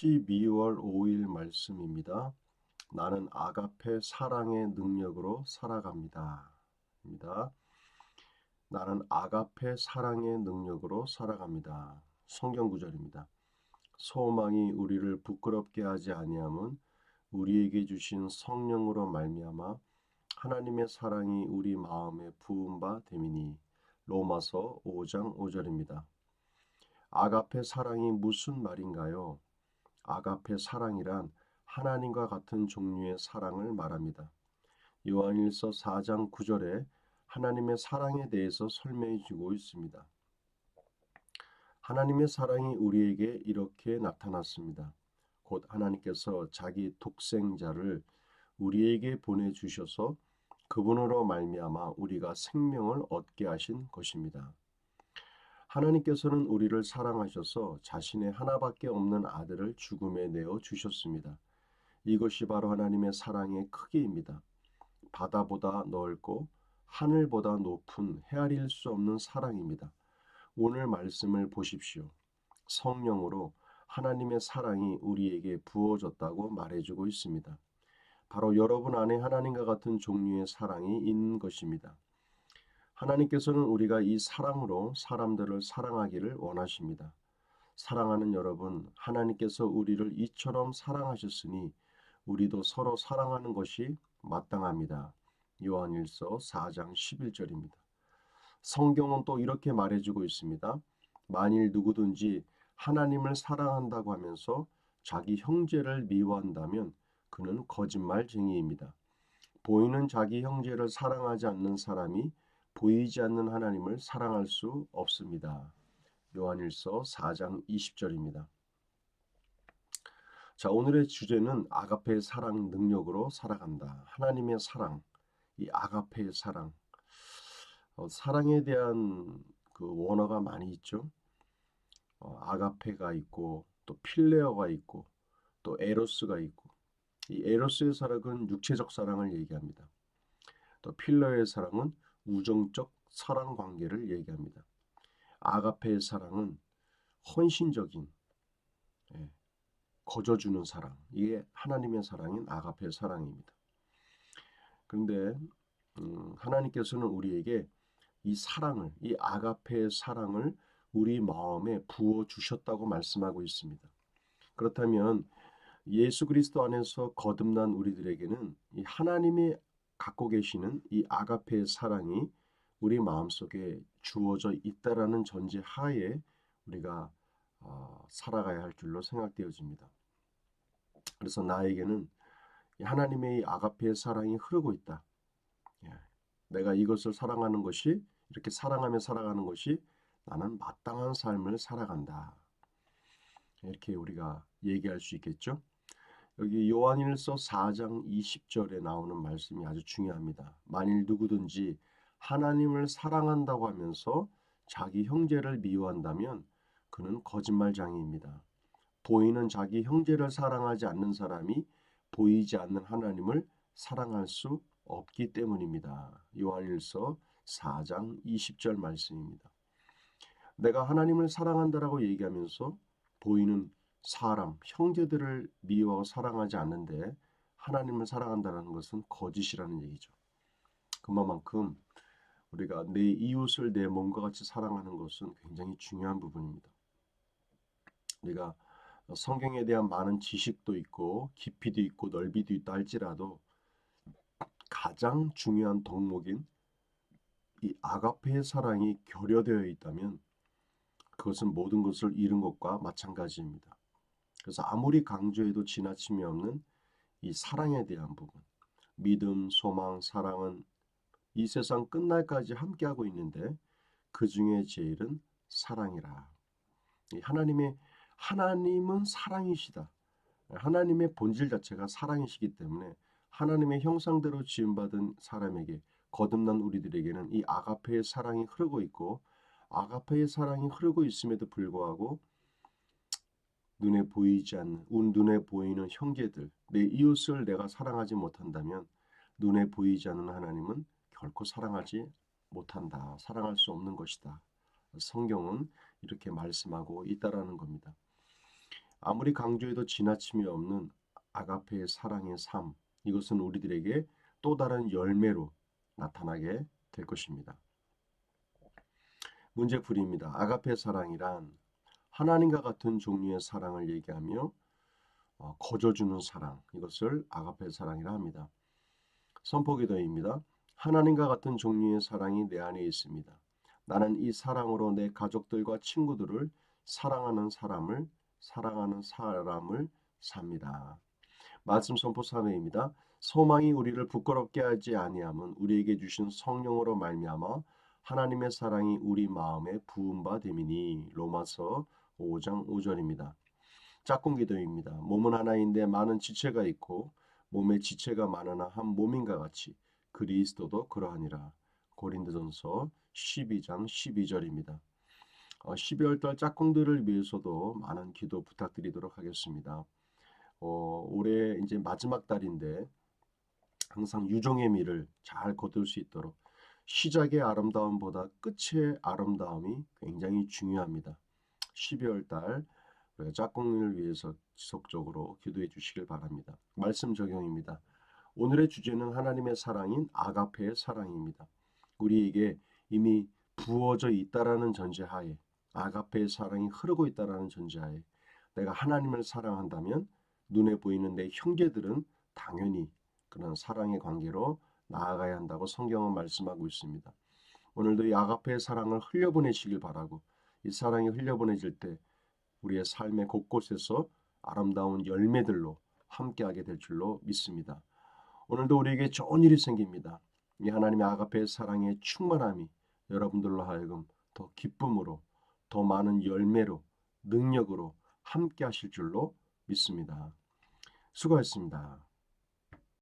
12월 5일 말씀입니다. 나는 아가페 사랑의 능력으로 살아갑니다. 입니다. 나는 아가페 사랑의 능력으로 살아갑니다. 성경 구절입니다. 소망이 우리를 부끄럽게 하지 아니함은 우리에게 주신 성령으로 말미암아 하나님의 사랑이 우리 마음에 부은 바 됨이니. 로마서 5장 5절입니다. 아가페 사랑이 무슨 말인가요? 아가페 사랑이란 하나님과 같은 종류의 사랑을 말합니다. 요한일서 4장 9절에 하나님의 사랑에 대해서 설명해 주고 있습니다. 하나님의 사랑이 우리에게 이렇게 나타났습니다. 곧 하나님께서 자기 독생자를 우리에게 보내주셔서 그분으로 말미암아 우리가 생명을 얻게 하신 것입니다. 하나님께서는 우리를 사랑하셔서 자신의 하나밖에 없는 아들을 죽음에 내어 주셨습니다. 이것이 바로 하나님의 사랑의 크기입니다. 바다보다 넓고 하늘보다 높은 헤아릴 수 없는 사랑입니다. 오늘 말씀을 보십시오. 성령으로 하나님의 사랑이 우리에게 부어졌다고 말해주고 있습니다. 바로 여러분 안에 하나님과 같은 종류의 사랑이 있는 것입니다. 하나님께서는 우리가 이 사랑으로 사람들을 사랑하기를 원하십니다. 사랑하는 여러분, 하나님께서 우리를 이처럼 사랑하셨으니 우리도 서로 사랑하는 것이 마땅합니다. 요한일서 4장 11절입니다. 성경은 또 이렇게 말해주고 있습니다. 만일 누구든지 하나님을 사랑한다고 하면서 자기 형제를 미워한다면 그는 거짓말쟁이입니다. 보이는 자기 형제를 사랑하지 않는 사람이 보이지 않는 하나님을 사랑할 수 없습니다. 요한일서 4장 20절입니다. 자, 오늘의 주제는 아가페의 사랑 능력으로 살아간다. 하나님의 사랑, 이 아가페의 사랑. 사랑에 대한 그 원어가 많이 있죠. 아가페가 있고 또 필레어가 있고 또 에로스가 있고, 이 에로스의 사랑은 육체적 사랑을 얘기합니다. 또 필레어의 사랑은 우정적 사랑 관계를 얘기합니다. 아가페의 사랑은 헌신적인, 예, 거저주는 사랑. 이게 하나님의 사랑인 아가페의 사랑입니다. 그런데 하나님께서는 우리에게 이 사랑을, 이 아가페의 사랑을 우리 마음에 부어 주셨다고 말씀하고 있습니다. 그렇다면 예수 그리스도 안에서 거듭난 우리들에게는 이 하나님이 갖고 계시는 이 아가페의 사랑이 우리 마음속에 주어져 있다라는 전제 하에 우리가 살아가야 할 줄로 생각되어집니다. 그래서 나에게는 하나님의 이 아가페의 사랑이 흐르고 있다. 예, 내가 이것을 사랑하는 것이, 이렇게 사랑하며 살아가는 것이 나는 마땅한 삶을 살아간다. 이렇게 우리가 얘기할 수 있겠죠. 여기 요한일서 4장 20절에 나오는 말씀이 아주 중요합니다. 만일 누구든지 하나님을 사랑한다고 하면서 자기 형제를 미워한다면 그는 거짓말쟁이입니다. 보이는 자기 형제를 사랑하지 않는 사람이 보이지 않는 하나님을 사랑할 수 없기 때문입니다. 요한일서 4장 20절 말씀입니다. 내가 하나님을 사랑한다라고 얘기하면서 보이는 사람, 형제들을 미워하고 사랑하지 않는데 하나님을 사랑한다는 것은 거짓이라는 얘기죠. 그만큼 우리가 내 이웃을 내 몸과 같이 사랑하는 것은 굉장히 중요한 부분입니다. 우리가 성경에 대한 많은 지식도 있고 깊이도 있고 넓이도 있다 할지라도 가장 중요한 덕목인 이 아가페의 사랑이 결여되어 있다면 그것은 모든 것을 잃은 것과 마찬가지입니다. 그래서 아무리 강조해도 지나침이 없는 이 사랑에 대한 부분, 믿음, 소망, 사랑은 이 세상 끝날까지 함께하고 있는데 그 중에 제일은 사랑이라. 하나님은 사랑이시다. 하나님의 본질 자체가 사랑이시기 때문에 하나님의 형상대로 지음받은 사람에게, 거듭난 우리들에게는 이 아가페의 사랑이 흐르고 있고, 아가페의 사랑이 흐르고 있음에도 불구하고 눈에 보이지 않는, 눈에 보이는 형제들, 내 이웃을 내가 사랑하지 못한다면 눈에 보이지 않는 하나님은 결코 사랑하지 못한다. 사랑할 수 없는 것이다. 성경은 이렇게 말씀하고 있다라는 겁니다. 아무리 강조해도 지나침이 없는 아가페의 사랑의 삶, 이것은 우리들에게 또 다른 열매로 나타나게 될 것입니다. 문제풀이입니다. 아가페 사랑이란 하나님과 같은 종류의 사랑을 얘기하며 거저주는 사랑, 이것을 아가페 사랑이라 합니다. 선포기도입니다. 하나님과 같은 종류의 사랑이 내 안에 있습니다. 나는 이 사랑으로 내 가족들과 친구들을 사랑하는 사람을 삽니다. 말씀 선포 3회입니다. 소망이 우리를 부끄럽게 하지 아니함은 우리에게 주신 성령으로 말미암아 하나님의 사랑이 우리 마음에 부은 바 됨이니. 로마서 5장 5절입니다. 짝꿍 기도입니다. 몸은 하나인데 많은 지체가 있고 몸에 지체가 많으나 한 몸인가 같이 그리스도도 그러하니라. 고린도전서 12장 12절입니다. 12월달 짝꿍들을 위해서도 많은 기도 부탁드리도록 하겠습니다. 올해 이제 마지막 달인데 항상 유종의 미를 잘 거둘 수 있도록 시작의 아름다움보다 끝의 아름다움이 굉장히 중요합니다. 12월 달 짝꿍을 위해서 지속적으로 기도해 주시길 바랍니다. 말씀 적용입니다. 오늘의 주제는 하나님의 사랑인 아가페의 사랑입니다. 우리에게 이미 부어져 있다라는 전제하에, 아가페의 사랑이 흐르고 있다라는 전제하에 내가 하나님을 사랑한다면 눈에 보이는 내 형제들은 당연히 그런 사랑의 관계로 나아가야 한다고 성경은 말씀하고 있습니다. 오늘도 이 아가페의 사랑을 흘려보내시길 바라고, 이 사랑이 흘려보내질 때 우리의 삶의 곳곳에서 아름다운 열매들로 함께하게 될 줄로 믿습니다. 오늘도 우리에게 좋은 일이 생깁니다. 이 하나님의 아가페의 사랑의 충만함이 여러분들로 하여금 더 기쁨으로, 더 많은 열매로, 능력으로 함께 하실 줄로 믿습니다. 수고하셨습니다.